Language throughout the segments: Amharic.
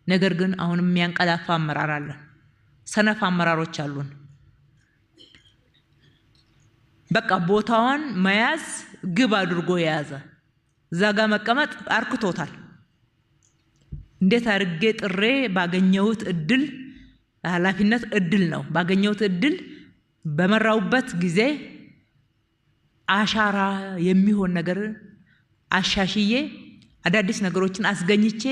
ነገር ግን አሁንም የሚያንቀላፋ አመራር አለ። ሰነፍ አመራሮች አሉን። በቃ ቦታዋን መያዝ ግብ አድርጎ የያዘ እዛ ጋር መቀመጥ አርክቶታል። እንዴት አድርጌ ጥሬ ባገኘሁት እድል ኃላፊነት እድል ነው ባገኘሁት እድል በመራውበት ጊዜ አሻራ የሚሆን ነገር አሻሽዬ አዳዲስ ነገሮችን አስገኝቼ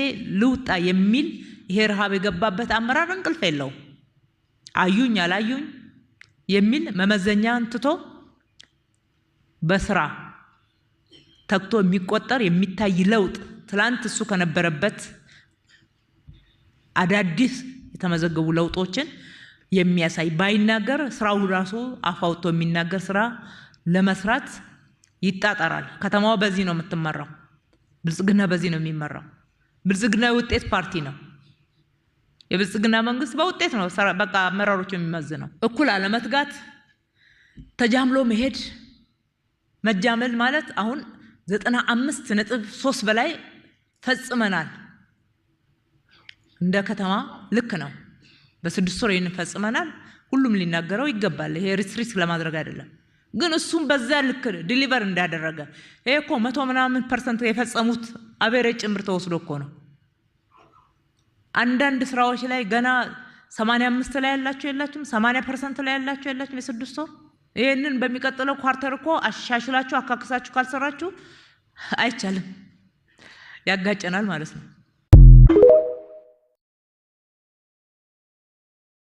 ልውጣ የሚል ይሄ ረሃብ የገባበት አመራር እንቅልፍ የለው። አዩኝ አላዩኝ የሚል መመዘኛን ትቶ በስራ ተክቶ የሚቆጠር የሚታይ ለውጥ ትላንት እሱ ከነበረበት አዳዲስ የተመዘገቡ ለውጦችን የሚያሳይ ባይናገር ስራው ራሱ አፋውቶ የሚናገር ስራ ለመስራት ይጣጣራል። ከተማዋ በዚህ ነው የምትመራው። ብልጽግና በዚህ ነው የሚመራው። ብልጽግና የውጤት ፓርቲ ነው። የብልጽግና መንግስት በውጤት ነው በቃ አመራሮች የሚመዝነው። እኩል አለመትጋት፣ ተጃምሎ መሄድ። መጃመል ማለት አሁን 95.3 በላይ ፈጽመናል። እንደ ከተማ ልክ ነው። በ6 ወር ፈጽመናል። ሁሉም ሊናገረው ይገባል። ይሄ ሪስትሪክት ለማድረግ አይደለም። ግን እሱም በዛ ልክ ዲሊቨር እንዳደረገ ይሄ እኮ 100% የፈጸሙት አቬሬጅ ጭምር ተወስዶ እኮ ነው። አንዳንድ ስራዎች ላይ ገና 85 ላይ ያላችሁ የላችሁም፣ 80% ላይ ያላችሁ የላችሁም። የ6 ወር ይሄንን በሚቀጥለው ኳርተር እኮ አሻሽላችሁ አካክሳችሁ ካልሰራችሁ አይቻልም፣ ያጋጨናል ማለት ነው።